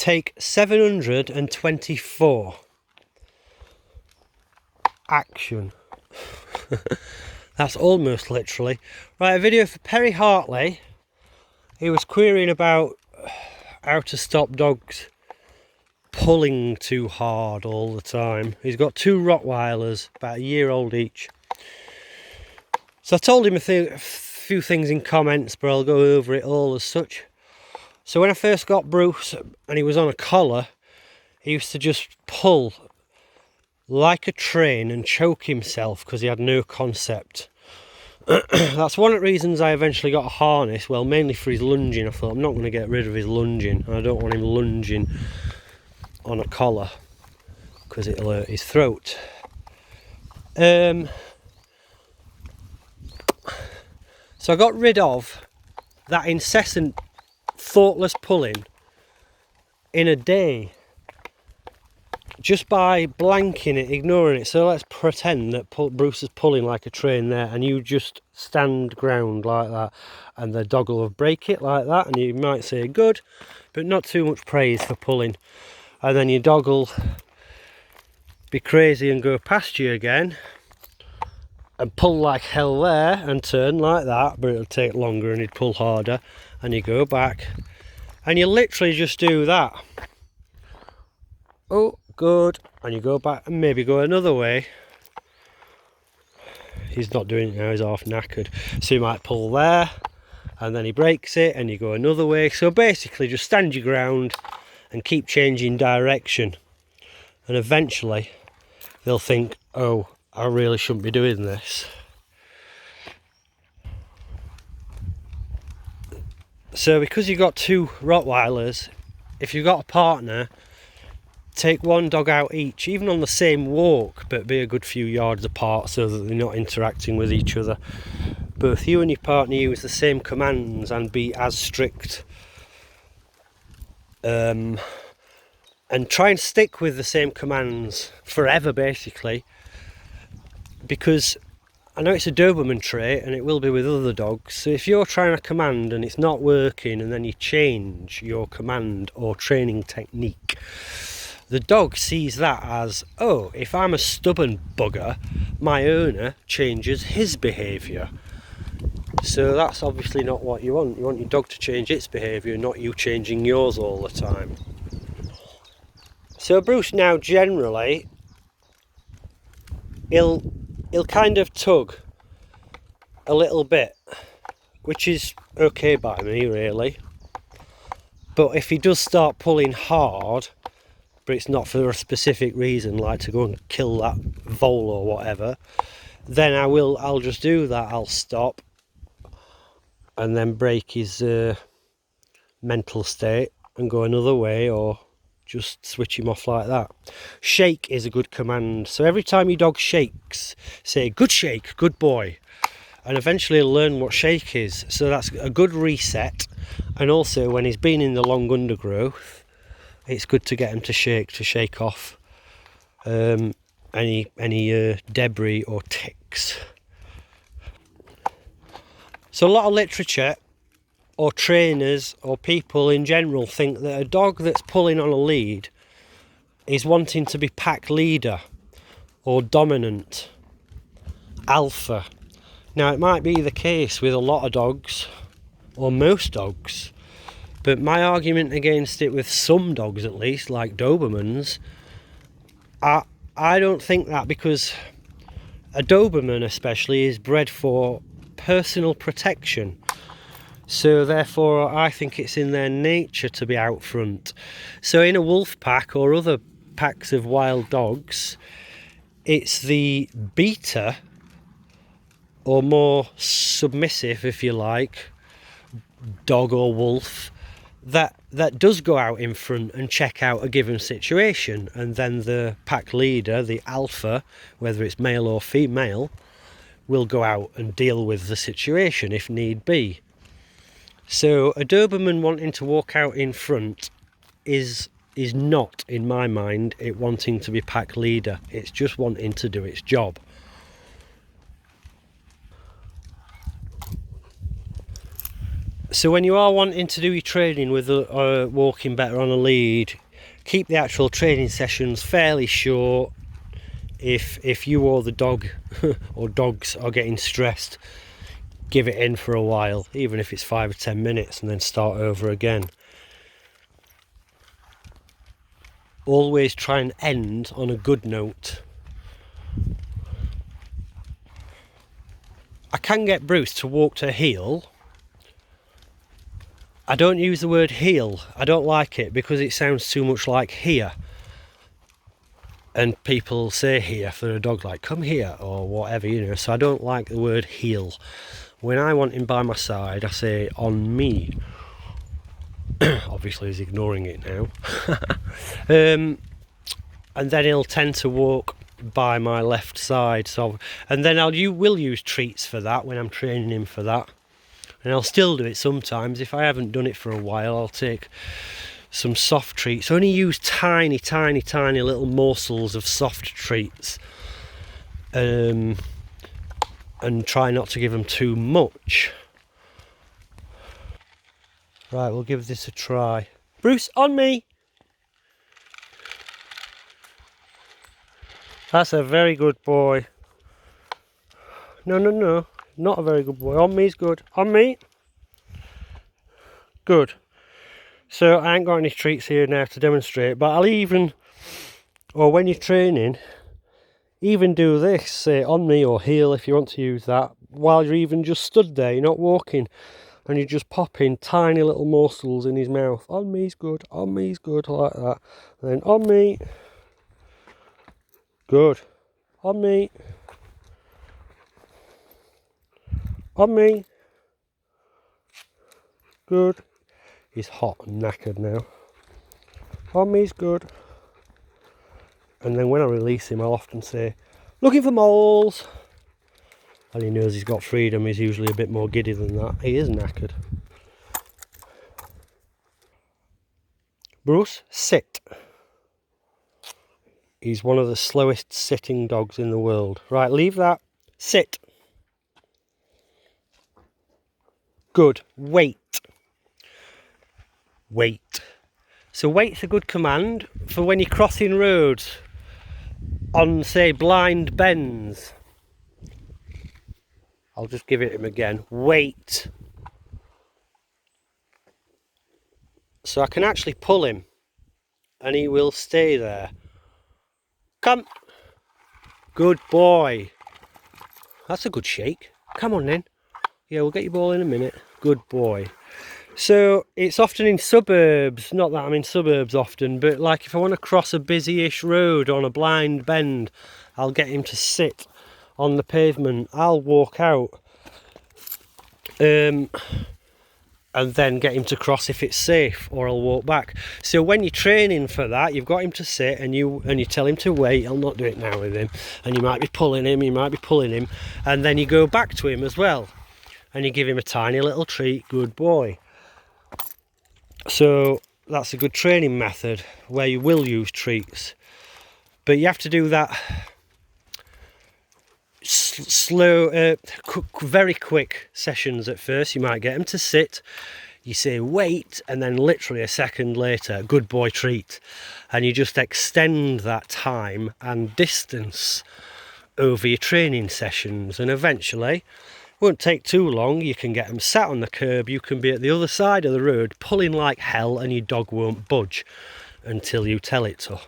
take 724. Action. That's almost literally. Right, a video for Perry Hartley. He was querying about how to stop dogs pulling too hard all the time. He's got 2 Rottweilers, about a year old each. So I told him a few things in comments, but I'll go over it all as such. So when I first got Bruce and he was on a collar, he used to just pull like a train and choke himself because he had no concept. That's one of the reasons I eventually got a harness, well, mainly for his lunging. I thought, I'm not going to get rid of his lunging. I don't want him lunging on a collar because it'll hurt his throat. So I got rid of that incessant, thoughtless pulling in a day just by blanking it, ignoring it. So let's pretend that Bruce is pulling like a train there, and you just stand ground like that, and the dog will break it like that, and you might say good, but not too much praise for pulling. And then your dog will be crazy and go past you again and pull like hell there and turn like that, but it'll take longer and he'd pull harder, and you go back and you literally just do that. Oh, good. And you go back and maybe go another way. He's not doing it now, he's half knackered, so you might pull there and then he breaks it and you go another way. So basically just stand your ground and keep changing direction, and eventually they'll think, oh, I really shouldn't be doing this. So because you've got 2 Rottweilers, if you've got a partner, take one dog out each, even on the same walk, but be a good few yards apart so that they're not interacting with each other. Both you and your partner use the same commands and be as strict. And try and stick with the same commands forever, basically. Because I know it's a Doberman trait and it will be with other dogs. So if you're trying a command and it's not working and then you change your command or training technique, the dog sees that as, oh, if I'm a stubborn bugger, my owner changes his behaviour. So that's obviously not what you want. You want your dog to change its behaviour, not you changing yours all the time. So Bruce now generally, he'll kind of tug a little bit, which is okay by me really. But if he does start pulling hard, but it's not for a specific reason, like to go and kill that vole or whatever, then I'll just do that. I'll stop and then break his mental state and go another way, or just switch him off like that. Shake is a good command. So every time your dog shakes, say, good shake, good boy. And eventually he'll learn what shake is. So that's a good reset. And also when he's been in the long undergrowth, it's good to get him to shake off any debris or ticks. So a lot of literature or trainers or people in general think that a dog that's pulling on a lead is wanting to be pack leader or dominant, alpha. Now it might be the case with a lot of dogs or most dogs, but my argument against it with some dogs, at least, like Dobermans, I don't think that, because a Doberman especially is bred for personal protection. So therefore I think it's in their nature to be out front. So in a wolf pack or other packs of wild dogs, it's the beta, or more submissive if you like, dog or wolf, that does go out in front and check out a given situation, and then the pack leader, the alpha, whether it's male or female, will go out and deal with the situation if need be. So a Doberman wanting to walk out in front is not, in my mind, it wanting to be pack leader. It's just wanting to do its job. So when you are wanting to do your training with walking better on a lead, keep the actual training sessions fairly short. If you or the dog or dogs are getting stressed, give it in for a while, even if it's 5 or 10 minutes, and then start over again. Always try and end on a good note. I can get Bruce to walk to heel. I don't use the word heel. I don't like it because it sounds too much like here. And people say here for a dog, like come here or whatever, you know. So I don't like the word heel. When I want him by my side, I say on me. Obviously he's ignoring it now. And then he'll tend to walk by my left side. So, and then you will use treats for that when I'm training him for that. And I'll still do it sometimes. If I haven't done it for a while, I'll take some soft treats. Only use tiny little morsels of soft treats. And try not to give them too much. Right, we'll give this a try. Bruce, on me! That's a very good boy. No, not a very good boy. On me's good. On me. Good. So I ain't got any treats here now to demonstrate, but I'll even, or when you're training, even do this, say on me or heel if you want to use that, while you're even just stood there, you're not walking, and you're just popping tiny little morsels in his mouth. On me's good, like that. And then on me. Good. On me. On me. Good. He's hot and knackered now. On me's good. And then when I release him, I'll often say, looking for moles. And he knows he's got freedom. He's usually a bit more giddy than that. He is knackered. Bruce, sit. He's one of the slowest sitting dogs in the world. Right, leave that. Sit. Good. Wait. Wait. So wait's a good command for when you're crossing roads on, say, blind bends. I'll just give it him again. Wait. So I can actually pull him and he will stay there. Come. Good boy. That's a good shake. Come on then. Yeah, we'll get your ball in a minute. Good boy. So it's often in suburbs, not that I'm in suburbs often, but like if I want to cross a busy-ish road on a blind bend, I'll get him to sit on the pavement. I'll walk out and then get him to cross if it's safe, or I'll walk back. So when you're training for that, you've got him to sit and you tell him to wait. I'll not do it now with him, and you might be pulling him, and then you go back to him as well and you give him a tiny little treat. Good boy. So that's a good training method where you will use treats, but you have to do that slow, very quick sessions at first. You might get him to sit, you say wait, and then literally a second later, good boy, treat, and you just extend that time and distance over your training sessions, and eventually, won't take too long, you can get them sat on the curb, you can be at the other side of the road pulling like hell, and your dog won't budge until you tell it to.